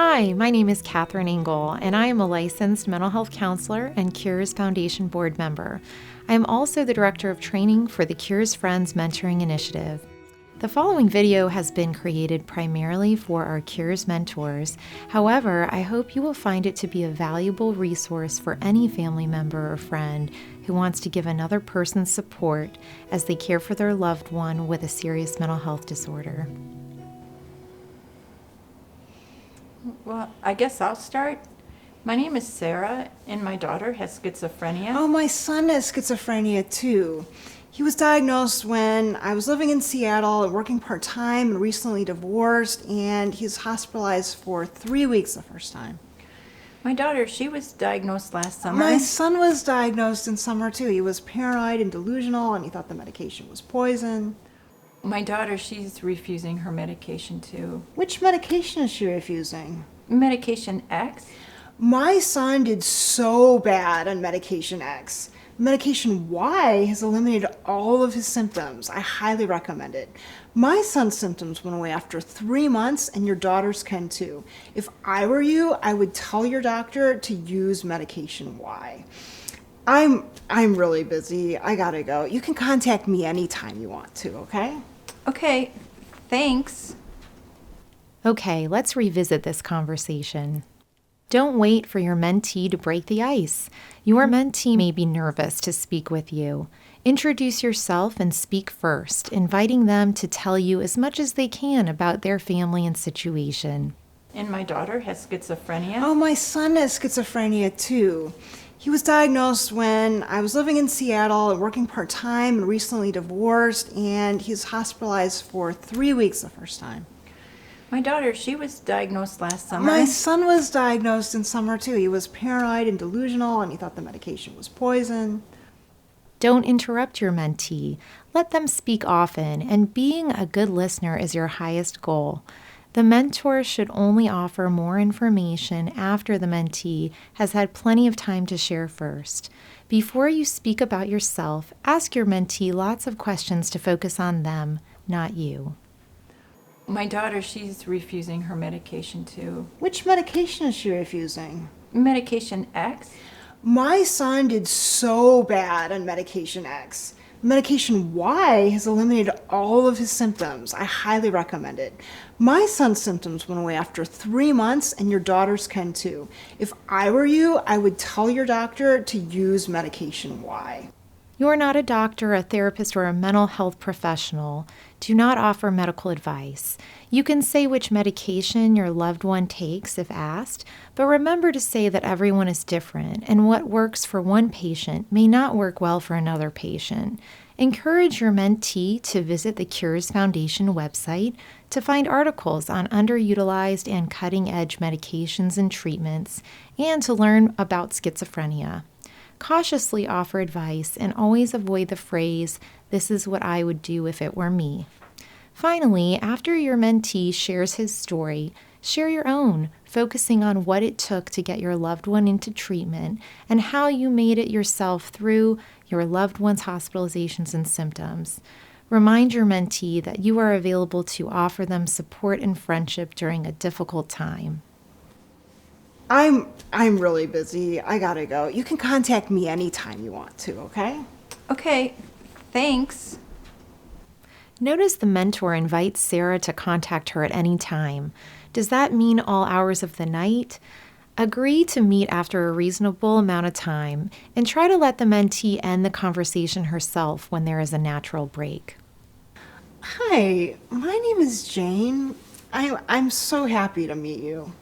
Hi, my name is Catherine Engle, and I am a licensed mental health counselor and CURESZ Foundation board member. I am also the director of training for the CURESZ Friends Mentoring Initiative. The following video has been created primarily for our CURESZ mentors. However, I hope you will find it to be a valuable resource for any family member or friend who wants to give another person support as they care for their loved one with a serious mental health disorder. Well, I guess I'll start. My name is Sarah, and my daughter has schizophrenia. Oh, my son has schizophrenia too. He was diagnosed when I was living in Seattle and working part-time and recently divorced, and he's hospitalized for 3 weeks the first time. My daughter, she was diagnosed last summer. My son was diagnosed in summer too. He was paranoid and delusional, and he thought the medication was poison. My daughter, she's refusing her medication too. Which medication is she refusing? Medication X? My son did so bad on medication X. Medication Y has eliminated all of his symptoms. I highly recommend it. My son's symptoms went away after 3 months, and your daughter's can too. If I were you, I would tell your doctor to use medication Y. I'm really busy. I gotta go. You can contact me anytime you want to, okay? Okay, thanks. Okay, let's revisit this conversation. Don't wait for your mentee to break the ice. Your mentee may be nervous to speak with you. Introduce yourself and speak first, inviting them to tell you as much as they can about their family and situation. And my daughter has schizophrenia. Oh, my son has schizophrenia too. He was diagnosed when I was living in Seattle and working part-time and recently divorced, and he's hospitalized for 3 weeks the first time. My daughter, she was diagnosed last summer. My son was diagnosed in summer too. He was paranoid and delusional, and he thought the medication was poison. Don't interrupt your mentee. Let them speak often, and being a good listener is your highest goal. The mentor should only offer more information after the mentee has had plenty of time to share first. Before you speak about yourself, ask your mentee lots of questions to focus on them, not you. My daughter, she's refusing her medication too. Which medication is she refusing? Medication X? My son did so bad on medication X. Medication Y has eliminated all of his symptoms. I highly recommend it. My son's symptoms went away after 3 months, and your daughter's can too. If I were you, I would tell your doctor to use medication Y. You're not a doctor, a therapist, or a mental health professional. Do not offer medical advice. You can say which medication your loved one takes if asked, but remember to say that everyone is different, and what works for one patient may not work well for another patient. Encourage your mentee to visit the CURESZ Foundation website to find articles on underutilized and cutting-edge medications and treatments, and to learn about schizophrenia. Cautiously offer advice and always avoid the phrase, "This is what I would do if it were me." Finally, after your mentee shares his story, share your own, focusing on what it took to get your loved one into treatment and how you made it yourself through your loved one's hospitalizations and symptoms. Remind your mentee that you are available to offer them support and friendship during a difficult time. I'm really busy. I gotta go. You can contact me anytime you want to, okay? Okay, thanks. Notice the mentor invites Sarah to contact her at any time. Does that mean all hours of the night? Agree to meet after a reasonable amount of time and try to let the mentee end the conversation herself when there is a natural break. Hi, my name is Jane. I'm so happy to meet you.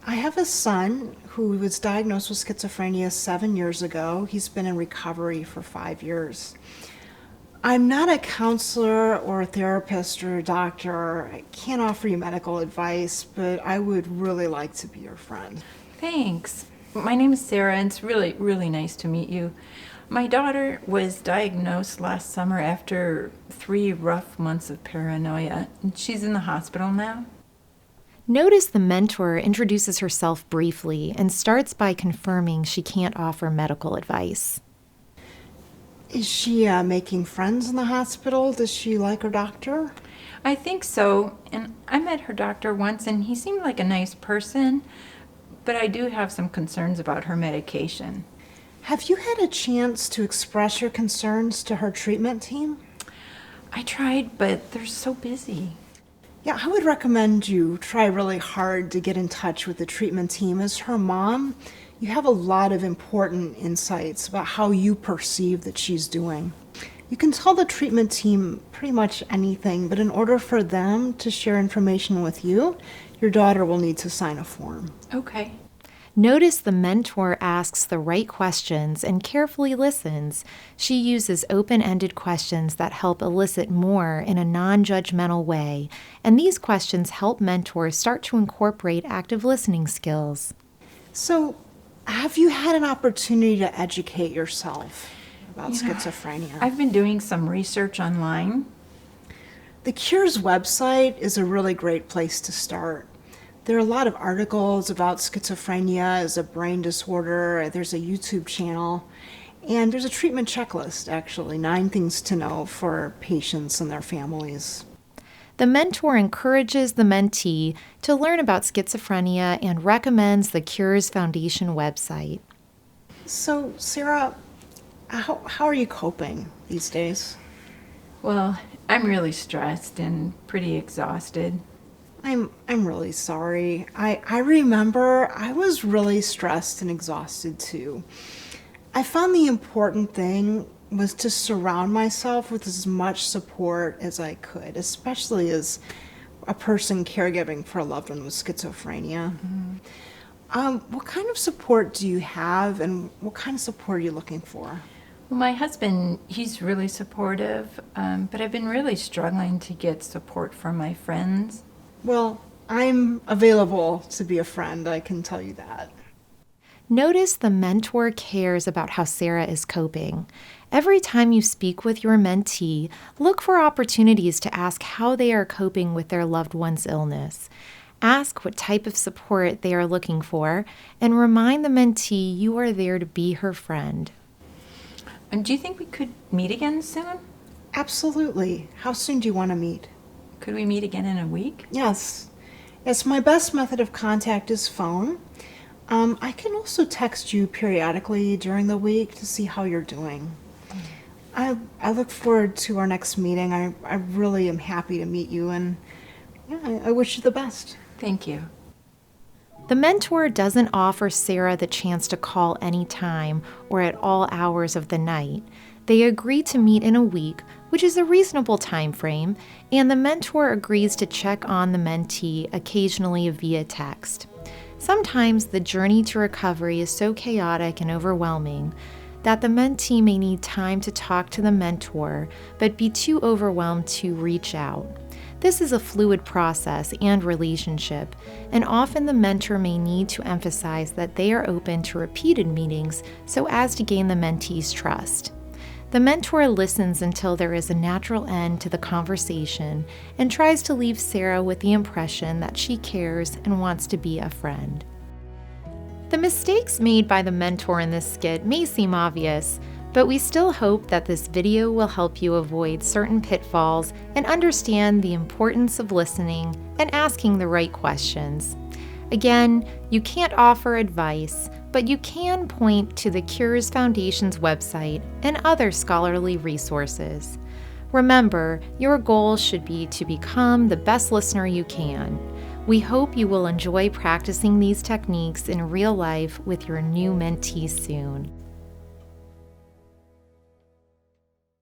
I have a son who was diagnosed with schizophrenia 7 years ago. He's been in recovery for 5 years. I'm not a counselor or a therapist or a doctor. I can't offer you medical advice, but I would really like to be your friend. Thanks. My name is Sarah, and it's really, really nice to meet you. My daughter was diagnosed last summer after 3 rough months of paranoia, and she's in the hospital now. Notice the mentor introduces herself briefly and starts by confirming she can't offer medical advice. Is she making friends in the hospital? Does she like her doctor? I think so, and I met her doctor once, and he seemed like a nice person, but I do have some concerns about her medication. Have you had a chance to express your concerns to her treatment team? I tried, but they're so busy. Yeah, I would recommend you try really hard to get in touch with the treatment team. As her mom, you have a lot of important insights about how you perceive that she's doing. You can tell the treatment team pretty much anything, but in order for them to share information with you, your daughter will need to sign a form. Okay. Notice the mentor asks the right questions and carefully listens. She uses open-ended questions that help elicit more in a non-judgmental way, and these questions help mentors start to incorporate active listening skills. So, have you had an opportunity to educate yourself about schizophrenia? I've been doing some research online. The CURESZ website is a really great place to start. There are a lot of articles about schizophrenia as a brain disorder. There's a YouTube channel, and there's a treatment checklist, actually, 9 things to know for patients and their families. The mentor encourages the mentee to learn about schizophrenia and recommends the CURESZ Foundation website. So, Sarah, how are you coping these days? Well, I'm really stressed and pretty exhausted. I'm really sorry. I remember I was really stressed and exhausted too. I found the important thing was to surround myself with as much support as I could, especially as a person caregiving for a loved one with schizophrenia. What kind of support do you have, and what kind of support are you looking for? Well, my husband, he's really supportive, but I've been really struggling to get support from my friends. Well, I'm available to be a friend, I can tell you that. Notice the mentor cares about how Sarah is coping. Every time you speak with your mentee, look for opportunities to ask how they are coping with their loved one's illness. Ask what type of support they are looking for, and remind the mentee you are there to be her friend. And do you think we could meet again soon? Absolutely. How soon do you want to meet? Could we meet again in a week? Yes. Yes, my best method of contact is phone. I can also text you periodically during the week to see how you're doing. I look forward to our next meeting. I really am happy to meet you, and yeah, I wish you the best. Thank you. The mentor doesn't offer Sarah the chance to call any time or at all hours of the night. They agree to meet in a week, which is a reasonable time frame, and the mentor agrees to check on the mentee occasionally via text. Sometimes the journey to recovery is so chaotic and overwhelming that the mentee may need time to talk to the mentor, but be too overwhelmed to reach out. This is a fluid process and relationship, and often the mentor may need to emphasize that they are open to repeated meetings so as to gain the mentee's trust. The mentor listens until there is a natural end to the conversation and tries to leave Sarah with the impression that she cares and wants to be a friend. The mistakes made by the mentor in this skit may seem obvious, but we still hope that this video will help you avoid certain pitfalls and understand the importance of listening and asking the right questions. Again, you can't offer advice, but you can point to the CURESZ Foundation's website and other scholarly resources. Remember, your goal should be to become the best listener you can. We hope you will enjoy practicing these techniques in real life with your new mentee soon.